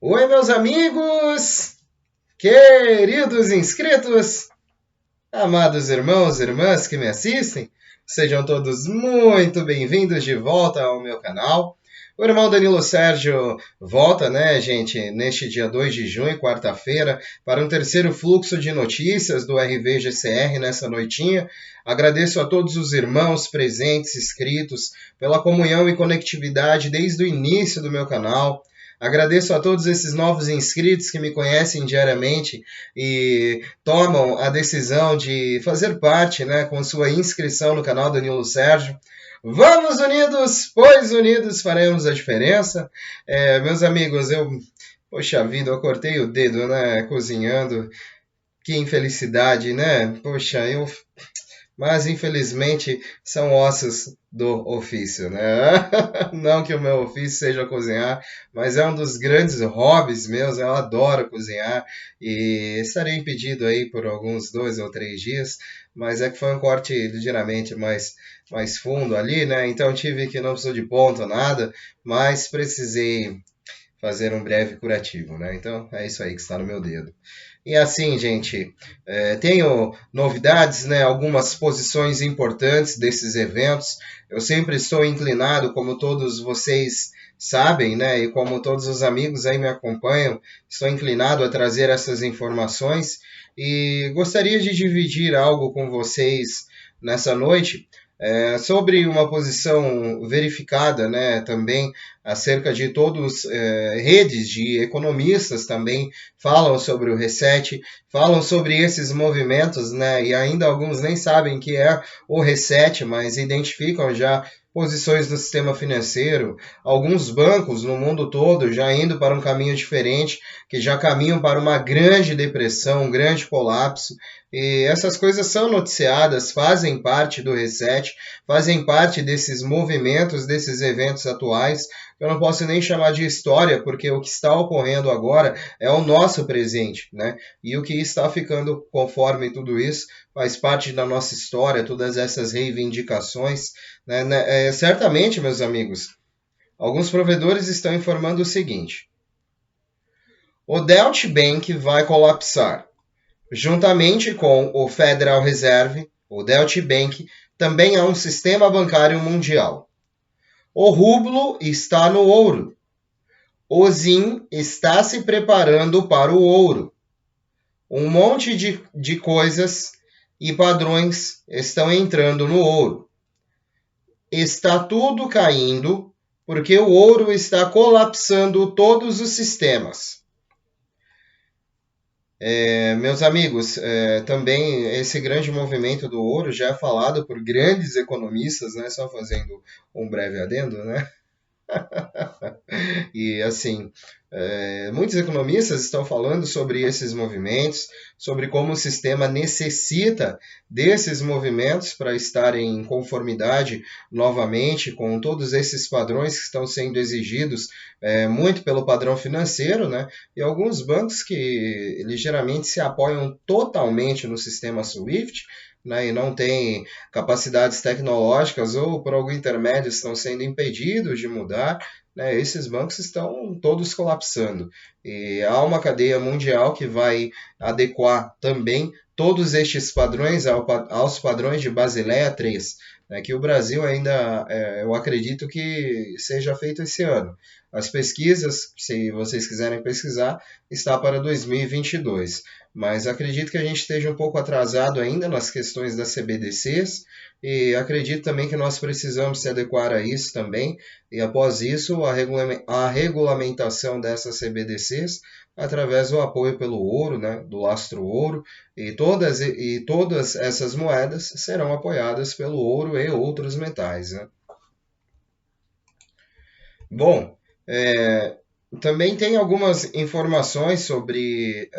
Oi, meus amigos, queridos inscritos, amados irmãos e irmãs que me assistem, sejam todos muito bem-vindos de volta ao meu canal. O irmão Danilo Sérgio volta, né, gente, neste dia 2 de junho, quarta-feira, para um terceiro fluxo de notícias do RVGCR nessa noitinha. Agradeço a todos os irmãos presentes, inscritos, pela comunhão e conectividade desde o início do meu canal. Agradeço a todos esses novos inscritos que me conhecem diariamente e tomam a decisão de fazer parte, né, com sua inscrição no canal Danilo Sérgio. Vamos unidos, pois unidos faremos a diferença. Meus amigos, poxa vida, eu cortei o dedo, né, cozinhando. Que infelicidade, né? Poxa, mas infelizmente são ossos do ofício, né? Não que o meu ofício seja cozinhar, mas é um dos grandes hobbies meus, eu adoro cozinhar e estarei impedido aí por alguns 2 ou 3 dias, mas é que foi um corte ligeiramente mais fundo ali, né? Então tive que não precisou de ponto, nada, mas precisei fazer um breve curativo, né? Então é isso aí que está no meu dedo. E assim, gente, tenho novidades, né? Algumas posições importantes desses eventos. Eu sempre estou inclinado, como todos vocês sabem, né? E como todos os amigos aí me acompanham, estou inclinado a trazer essas informações e gostaria de dividir algo com vocês nessa noite. Sobre uma posição verificada, né, também acerca de todos redes de economistas também falam sobre o reset, falam sobre esses movimentos, né, e ainda alguns nem sabem que é o reset, mas identificam já posições do sistema financeiro, alguns bancos no mundo todo já indo para um caminho diferente, que já caminham para uma grande depressão, um grande colapso, e essas coisas são noticiadas, fazem parte do reset, fazem parte desses movimentos, desses eventos atuais. Eu não posso nem chamar de história, porque o que está ocorrendo agora é o nosso presente, né? E o que está ficando conforme tudo isso faz parte da nossa história, todas essas reivindicações, né? Certamente, meus amigos, alguns provedores estão informando o seguinte: o Deutsche Bank vai colapsar. Juntamente com o Federal Reserve, o Deutsche Bank, também há um sistema bancário mundial. O rublo está no ouro. O Zim está se preparando para o ouro. Um monte de coisas e padrões estão entrando no ouro. Está tudo caindo porque o ouro está colapsando todos os sistemas. Meus amigos, também esse grande movimento do ouro já é falado por grandes economistas, né? Só fazendo um breve adendo, né? E assim, muitos economistas estão falando sobre esses movimentos, sobre como o sistema necessita desses movimentos para estar em conformidade novamente com todos esses padrões que estão sendo exigidos muito pelo padrão financeiro, né? E alguns bancos que ligeiramente se apoiam totalmente no sistema SWIFT, né, e não têm capacidades tecnológicas ou por algum intermédio estão sendo impedidos de mudar, né, esses bancos estão todos colapsando. E há uma cadeia mundial que vai adequar também todos estes padrões aos padrões de Basileia III, né, que o Brasil ainda, eu acredito que seja feito esse ano. As pesquisas, se vocês quiserem pesquisar, está para 2022. Mas acredito que a gente esteja um pouco atrasado ainda nas questões das CBDCs e acredito também que nós precisamos se adequar a isso também. E após isso, a regulamentação dessas CBDCs através do apoio pelo ouro, né, do lastro ouro, e todas essas moedas serão apoiadas pelo ouro e outros metais, né? Bom, também tem algumas informações sobre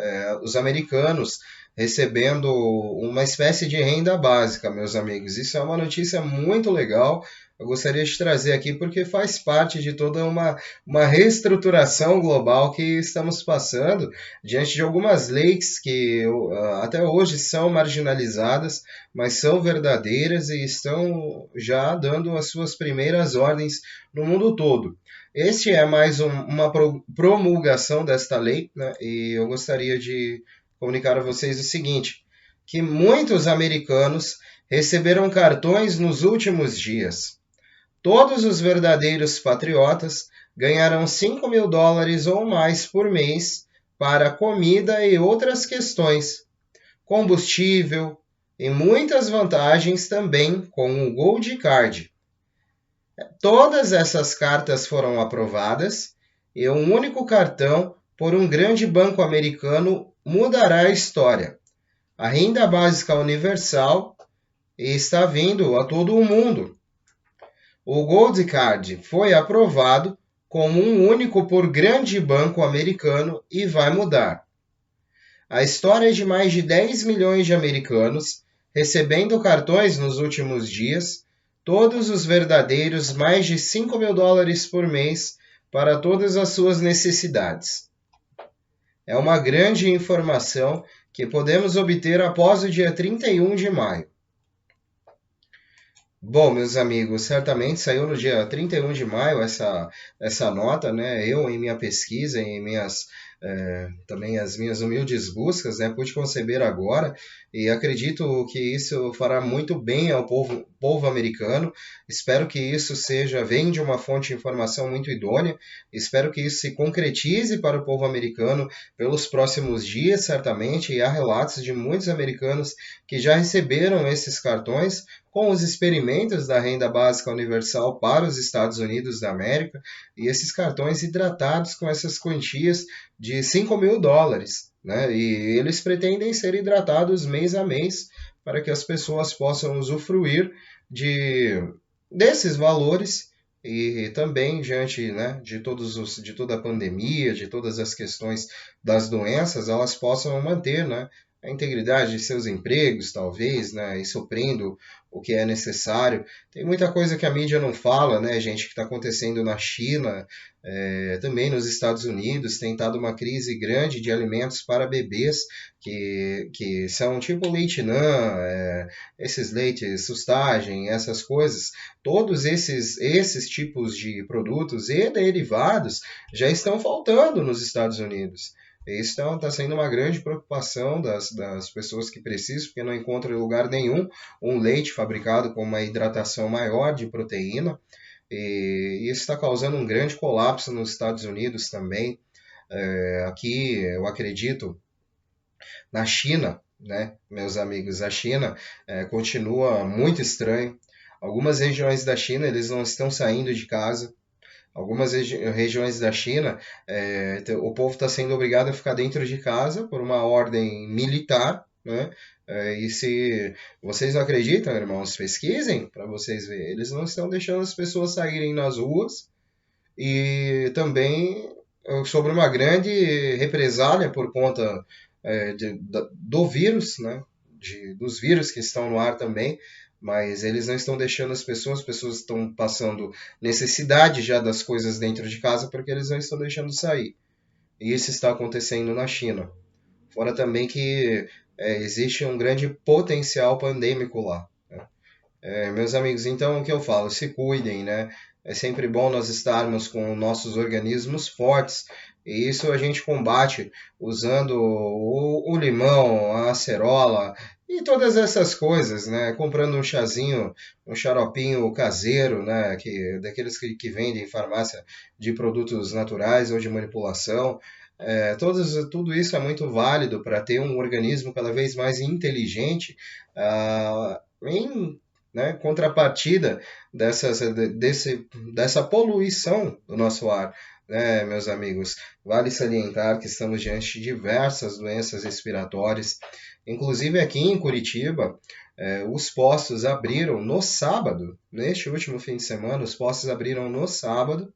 os americanos recebendo uma espécie de renda básica, meus amigos. Isso é uma notícia muito legal. Eu gostaria de trazer aqui porque faz parte de toda uma reestruturação global que estamos passando diante de algumas leis que até hoje são marginalizadas, mas são verdadeiras e estão já dando as suas primeiras ordens no mundo todo. Este é mais uma promulgação desta lei, né? E eu gostaria de comunicar a vocês o seguinte, que muitos americanos receberam cartões nos últimos dias. Todos os verdadeiros patriotas ganharão $5.000 ou mais por mês para comida e outras questões, combustível e muitas vantagens também com o Gold Card. Todas essas cartas foram aprovadas e um único cartão por um grande banco americano mudará a história. A renda básica universal está vindo a todo o mundo. O Gold Card foi aprovado como um único por grande banco americano e vai mudar. A história de mais de 10 milhões de americanos recebendo cartões nos últimos dias, todos os verdadeiros mais de $5.000 por mês para todas as suas necessidades. É uma grande informação que podemos obter após o dia 31 de maio. Bom, meus amigos, certamente saiu no dia 31 de maio essa nota, né? Eu, em minha pesquisa, também as minhas humildes buscas, né, pude conceber agora e acredito que isso fará muito bem ao povo americano. Espero que isso venha de uma fonte de informação muito idônea. Espero que isso se concretize para o povo americano pelos próximos dias, certamente, e há relatos de muitos americanos que já receberam esses cartões com os experimentos da renda básica universal para os Estados Unidos da América e esses cartões hidratados com essas quantias de $5.000, né? E eles pretendem ser hidratados mês a mês para que as pessoas possam usufruir desses valores e também diante, né, de toda a pandemia, de todas as questões das doenças, elas possam manter, né, a integridade de seus empregos, talvez, né, e suprindo o que é necessário. Tem muita coisa que a mídia não fala, né, gente, que está acontecendo na China, também nos Estados Unidos, tem estado uma crise grande de alimentos para bebês, que são tipo leite NAN, esses leites sustagem, essas coisas. Todos esses tipos de produtos e derivados já estão faltando nos Estados Unidos. Isso está sendo uma grande preocupação das pessoas que precisam, porque não encontram em lugar nenhum um leite fabricado com uma hidratação maior de proteína. E isso está causando um grande colapso nos Estados Unidos também. Aqui, eu acredito, na China, né, meus amigos, a China continua muito estranho. Algumas regiões da China, eles não estão saindo de casa. Algumas regiões da China, o povo está sendo obrigado a ficar dentro de casa por uma ordem militar, né? E se vocês não acreditam, irmãos, pesquisem para vocês verem. Eles não estão deixando as pessoas saírem nas ruas e também sobre uma grande represália por conta do vírus, né? Dos vírus que estão no ar também, mas eles não estão deixando as pessoas estão passando necessidade já das coisas dentro de casa porque eles não estão deixando sair. E isso está acontecendo na China. Fora também que existe um grande potencial pandêmico lá. Né? Meus amigos, então o que eu falo? Se cuidem, né? É sempre bom nós estarmos com nossos organismos fortes, e isso a gente combate usando o limão, a acerola e todas essas coisas, né? Comprando um chazinho, um xaropinho caseiro, né? Daqueles que vendem em farmácia de produtos naturais ou de manipulação. Tudo isso é muito válido para ter um organismo cada vez mais inteligente, em, né, contrapartida dessa poluição do nosso ar. Né, meus amigos, vale salientar que estamos diante de diversas doenças respiratórias, inclusive aqui em Curitiba, os postos abriram no sábado, neste último fim de semana, os postos abriram no sábado,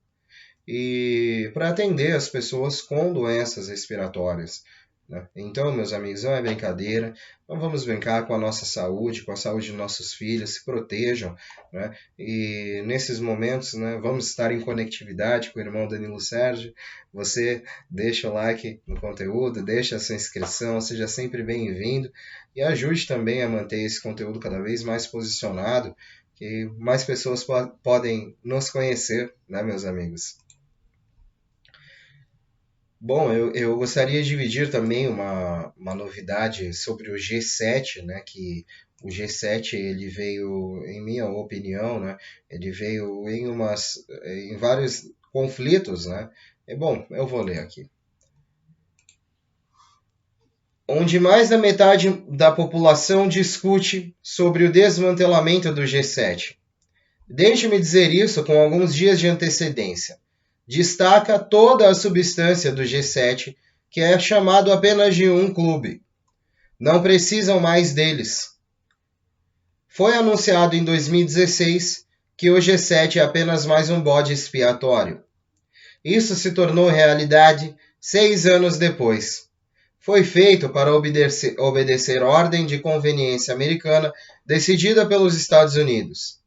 e para atender as pessoas com doenças respiratórias. Né? Então, meus amigos, não é brincadeira, não vamos brincar com a nossa saúde, com a saúde de nossos filhos, se protejam, né? E nesses momentos, né, vamos estar em conectividade com o irmão Danilo Sérgio. Você deixa o like no conteúdo, deixa a sua inscrição, seja sempre bem-vindo e ajude também a manter esse conteúdo cada vez mais posicionado, que mais pessoas podem nos conhecer, né, meus amigos? Bom, eu gostaria de dividir também uma novidade sobre o G7, né? Que o G7 ele veio, em minha opinião, né? Ele veio em vários conflitos, né? Bom, eu vou ler aqui. Onde mais da metade da população discute sobre o desmantelamento do G7. Deixe-me dizer isso com alguns dias de antecedência. Destaca toda a substância do G7, que é chamado apenas de um clube. Não precisam mais deles. Foi anunciado em 2016 que o G7 é apenas mais um bode expiatório. Isso se tornou realidade 6 anos depois. Foi feito para obedecer ordem de conveniência americana decidida pelos Estados Unidos.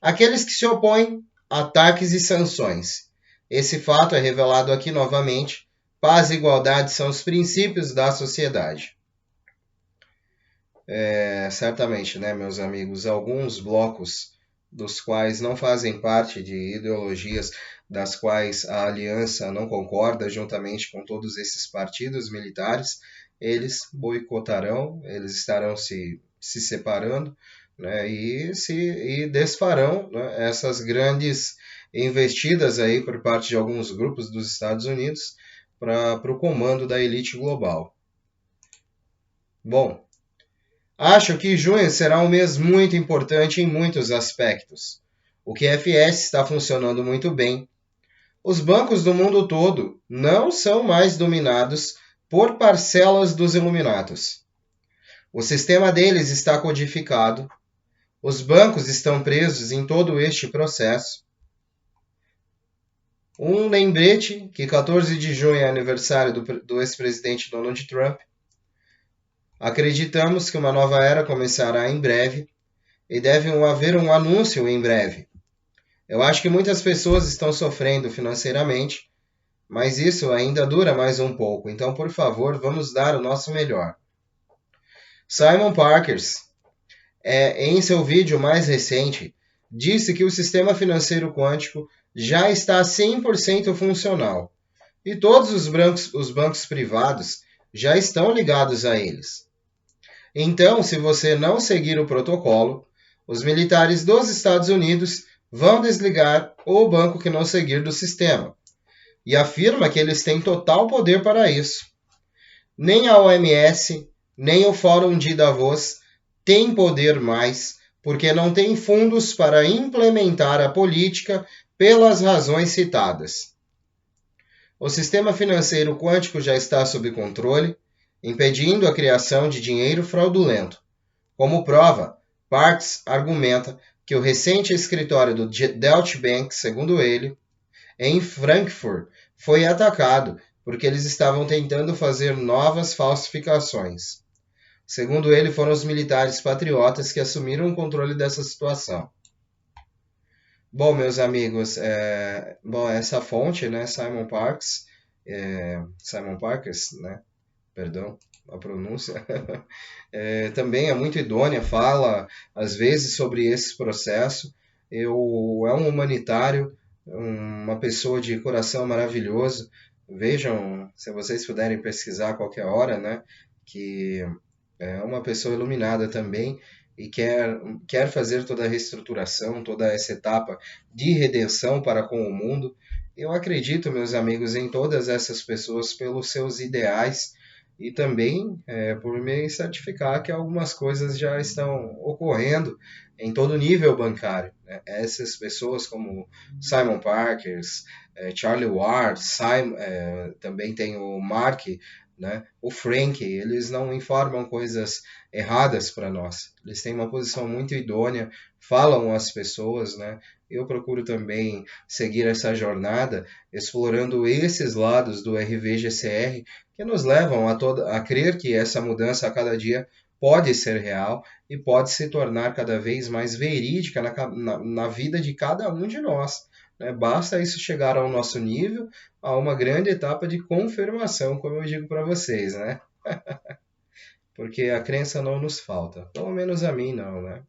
Aqueles que se opõem, ataques e sanções. Esse fato é revelado aqui novamente. Paz e igualdade são os princípios da sociedade. Certamente, né, meus amigos, alguns blocos dos quais não fazem parte de ideologias das quais a aliança não concorda, juntamente com todos esses partidos militares, eles boicotarão, eles estarão se separando, né, e desfarão, né, essas grandes investidas aí por parte de alguns grupos dos Estados Unidos para o comando da elite global. Bom, acho que junho será um mês muito importante em muitos aspectos. O QFS está funcionando muito bem. Os bancos do mundo todo não são mais dominados por parcelas dos Illuminatos. O sistema deles está codificado. Os bancos estão presos em todo este processo. Um lembrete que 14 de junho é aniversário do ex-presidente Donald Trump. Acreditamos que uma nova era começará em breve e deve haver um anúncio em breve. Eu acho que muitas pessoas estão sofrendo financeiramente, mas isso ainda dura mais um pouco, então, por favor, vamos dar o nosso melhor. Simon Parkers, em seu vídeo mais recente, disse que o sistema financeiro quântico já está 100% funcional e todos os bancos privados já estão ligados a eles. Então, se você não seguir o protocolo, os militares dos Estados Unidos vão desligar o banco que não seguir do sistema, e afirma que eles têm total poder para isso. Nem a OMS, nem o Fórum de Davos têm poder mais, porque não têm fundos para implementar a política pelas razões citadas. O sistema financeiro quântico já está sob controle, impedindo a criação de dinheiro fraudulento. Como prova, Parks argumenta que o recente escritório do Deutsche Bank, segundo ele, em Frankfurt, foi atacado porque eles estavam tentando fazer novas falsificações. Segundo ele, foram os militares patriotas que assumiram o controle dessa situação. Bom, meus amigos, essa fonte, né, Simon Parkers, né, perdão a pronúncia, também é muito idônea, fala às vezes sobre esse processo. É um humanitário, uma pessoa de coração maravilhoso. Vejam, se vocês puderem pesquisar a qualquer hora, né, que é uma pessoa iluminada também e quer fazer toda a reestruturação, toda essa etapa de redenção para com o mundo. Eu acredito, meus amigos, em todas essas pessoas pelos seus ideais e também por me certificar que algumas coisas já estão ocorrendo em todo nível bancário. Né? Essas pessoas como Simon Parkers, Charlie Ward, também tem o Mark, né? O Frank, eles não informam coisas erradas para nós. Eles têm uma posição muito idônea, falam às pessoas, né? Eu procuro também seguir essa jornada, explorando esses lados do RVGCR que nos levam a crer que essa mudança a cada dia pode ser real e pode se tornar cada vez mais verídica na vida de cada um de nós. Né? Basta isso chegar ao nosso nível, a uma grande etapa de confirmação, como eu digo para vocês, né? Porque a crença não nos falta, pelo menos a mim não, né?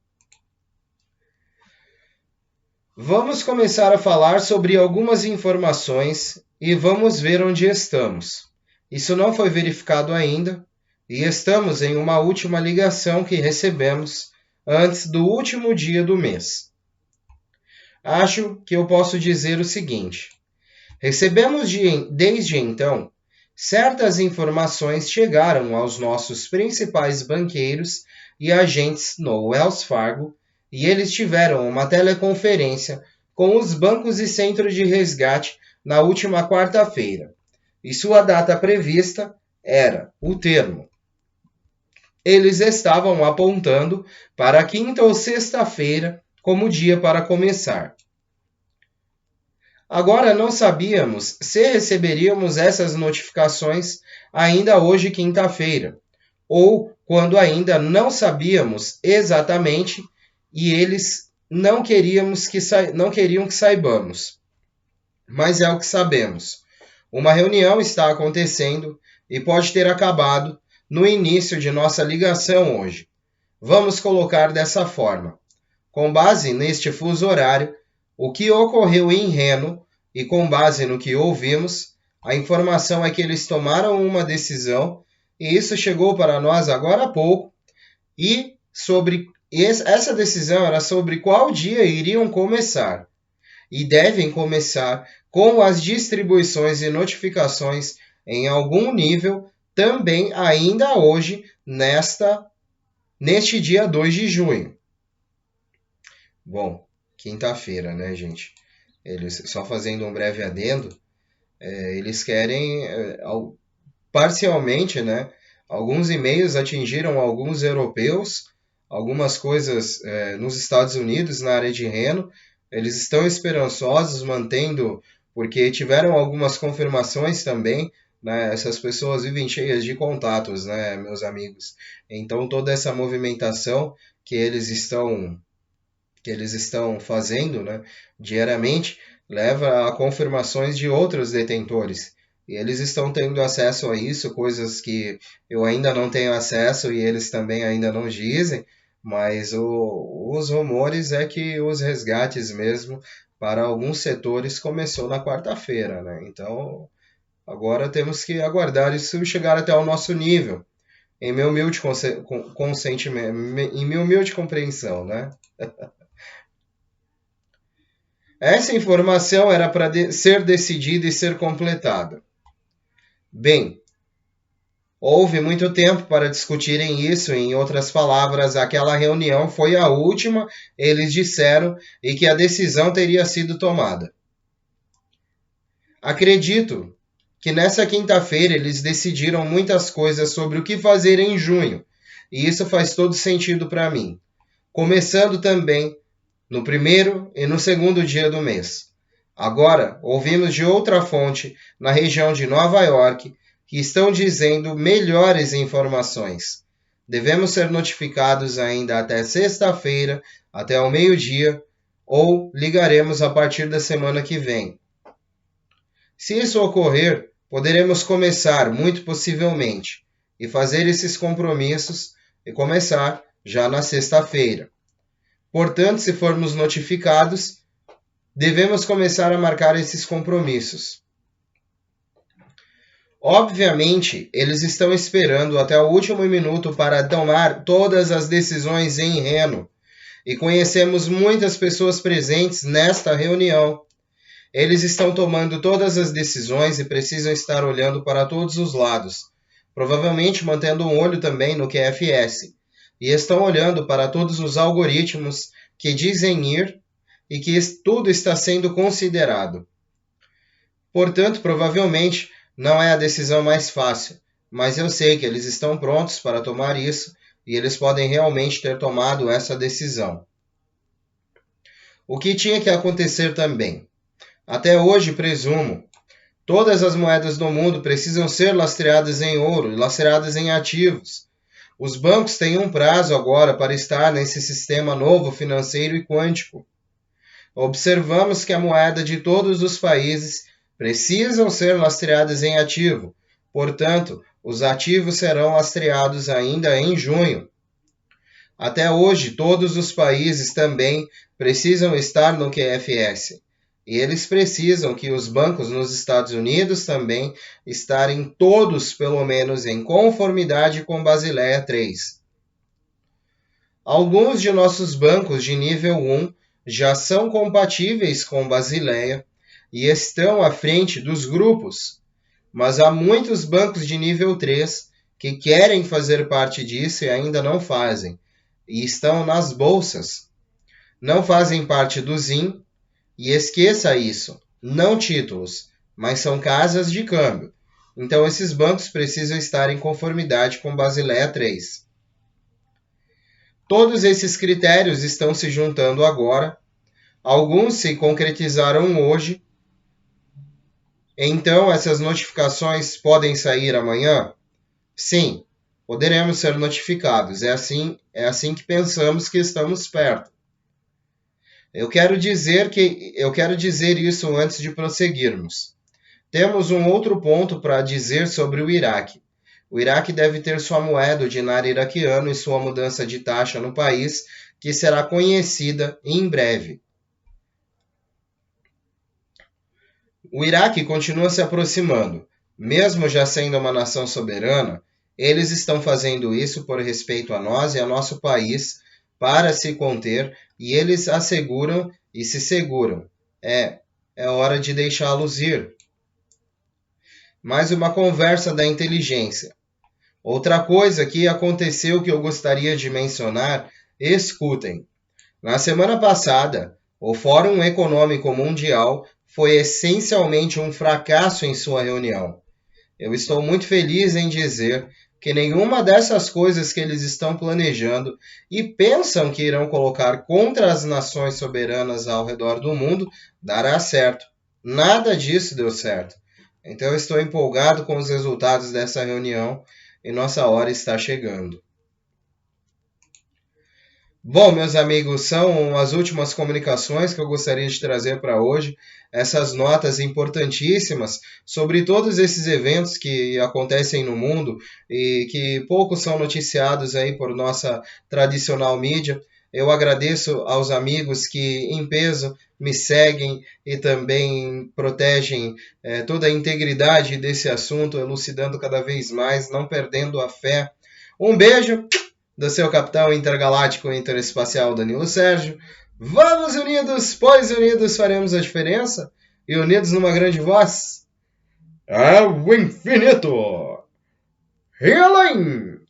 Vamos começar a falar sobre algumas informações e vamos ver onde estamos. Isso não foi verificado ainda e estamos em uma última ligação que recebemos antes do último dia do mês. Acho que eu posso dizer o seguinte: recebemos desde então certas informações chegaram aos nossos principais banqueiros e agentes no Wells Fargo e eles tiveram uma teleconferência com os bancos e centros de resgate na última quarta-feira. E sua data prevista era o termo. Eles estavam apontando para quinta ou sexta-feira como dia para começar. Agora não sabíamos se receberíamos essas notificações ainda hoje, quinta-feira, ou quando ainda não sabíamos exatamente e eles não queriam que saibamos. Mas é o que sabemos. Uma reunião está acontecendo e pode ter acabado no início de nossa ligação hoje. Vamos colocar dessa forma. Com base neste fuso horário, o que ocorreu em Reno e com base no que ouvimos, a informação é que eles tomaram uma decisão e isso chegou para nós agora há pouco e essa decisão era sobre qual dia iriam começar. E devem começar com as distribuições e notificações em algum nível também ainda hoje neste dia 2 de junho. Bom, quinta-feira, né, gente? Eles, só fazendo um breve adendo, eles querem, parcialmente, né? Alguns e-mails atingiram alguns europeus, algumas coisas nos Estados Unidos, na área de Reno. Eles estão esperançosos, mantendo, porque tiveram algumas confirmações também, né? Essas pessoas vivem cheias de contatos, né, meus amigos? Então, toda essa movimentação que eles estão fazendo, né, diariamente, leva a confirmações de outros detentores. E eles estão tendo acesso a isso, coisas que eu ainda não tenho acesso e eles também ainda não dizem, mas os rumores é que os resgates mesmo para alguns setores começou na quarta-feira, né? Então, agora temos que aguardar isso chegar até o nosso nível, em meu humilde em minha humilde compreensão, né? Essa informação era para ser decidida e ser completada. Bem, houve muito tempo para discutirem isso, em outras palavras, aquela reunião foi a última, eles disseram, e que a decisão teria sido tomada. Acredito que nessa quinta-feira eles decidiram muitas coisas sobre o que fazer em junho, e isso faz todo sentido para mim. Começando também no primeiro e no segundo dia do mês. Agora, ouvimos de outra fonte, na região de Nova York, que estão dizendo melhores informações. Devemos ser notificados ainda até sexta-feira, até o meio-dia, ou ligaremos a partir da semana que vem. Se isso ocorrer, poderemos começar, muito possivelmente, e fazer esses compromissos e começar já na sexta-feira. Portanto, se formos notificados, devemos começar a marcar esses compromissos. Obviamente, eles estão esperando até o último minuto para tomar todas as decisões em Reno, e conhecemos muitas pessoas presentes nesta reunião. Eles estão tomando todas as decisões e precisam estar olhando para todos os lados, provavelmente mantendo um olho também no QFS. E estão olhando para todos os algoritmos que dizem ir e que tudo está sendo considerado. Portanto, provavelmente não é a decisão mais fácil, mas eu sei que eles estão prontos para tomar isso e eles podem realmente ter tomado essa decisão. O que tinha que acontecer também? Até hoje, presumo, todas as moedas do mundo precisam ser lastreadas em ouro e lastreadas em ativos. Os bancos têm um prazo agora para estar nesse sistema novo financeiro e quântico. Observamos que a moeda de todos os países precisam ser lastreadas em ativo. Portanto, os ativos serão lastreados ainda em junho. Até hoje, todos os países também precisam estar no QFS. E eles precisam que os bancos nos Estados Unidos também estarem todos, pelo menos, em conformidade com Basileia III. Alguns de nossos bancos de nível 1 já são compatíveis com Basileia e estão à frente dos grupos, mas há muitos bancos de nível 3 que querem fazer parte disso e ainda não fazem, e estão nas bolsas. Não fazem parte do ZIM, e esqueça isso, não títulos, mas são casas de câmbio. Então esses bancos precisam estar em conformidade com Basileia III. Todos esses critérios estão se juntando agora. Alguns se concretizaram hoje. Então essas notificações podem sair amanhã? Sim, poderemos ser notificados. É assim que pensamos que estamos perto. Eu quero dizer isso antes de prosseguirmos. Temos um outro ponto para dizer sobre o Iraque. O Iraque deve ter sua moeda, o dinar iraquiano, e sua mudança de taxa no país, que será conhecida em breve. O Iraque continua se aproximando. Mesmo já sendo uma nação soberana, eles estão fazendo isso por respeito a nós e a nosso país, para se conter, e eles asseguram e se seguram. É hora de deixá-los ir. Mais uma conversa da inteligência. Outra coisa que aconteceu que eu gostaria de mencionar, escutem. Na semana passada, o Fórum Econômico Mundial foi essencialmente um fracasso em sua reunião. Eu estou muito feliz em dizer que nenhuma dessas coisas que eles estão planejando e pensam que irão colocar contra as nações soberanas ao redor do mundo dará certo. Nada disso deu certo. Então eu estou empolgado com os resultados dessa reunião e nossa hora está chegando. Bom, meus amigos, são as últimas comunicações que eu gostaria de trazer para hoje. Essas notas importantíssimas sobre todos esses eventos que acontecem no mundo e que poucos são noticiados aí por nossa tradicional mídia. Eu agradeço aos amigos que, em peso, me seguem e também protegem toda a integridade desse assunto, elucidando cada vez mais, não perdendo a fé. Um beijo do seu capitão intergaláctico interespacial Danilo Sérgio. Vamos unidos, pois unidos faremos a diferença, e unidos numa grande voz, ao infinito e além!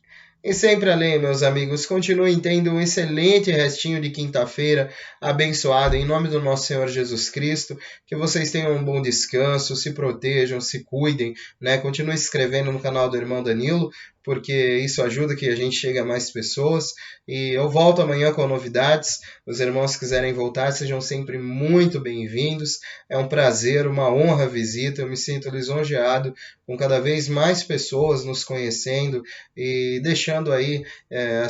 E sempre além, meus amigos, continuem tendo um excelente restinho de quinta-feira abençoado em nome do nosso Senhor Jesus Cristo, que vocês tenham um bom descanso, se protejam, se cuidem, né? Continuem se inscrevendo no canal do Irmão Danilo, porque isso ajuda que a gente chegue a mais pessoas. E eu volto amanhã com novidades. Os irmãos que quiserem voltar, sejam sempre muito bem-vindos. É um prazer, uma honra a visita. Eu me sinto lisonjeado com cada vez mais pessoas nos conhecendo e deixando aí a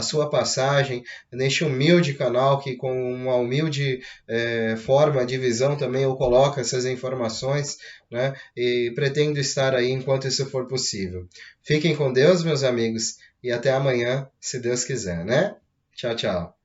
sua passagem neste humilde canal que com uma humilde forma de visão também eu coloco essas informações, né? E pretendo estar aí enquanto isso for possível. Fiquem com Deus, meus amigos, e até amanhã, se Deus quiser, né? Tchau, tchau.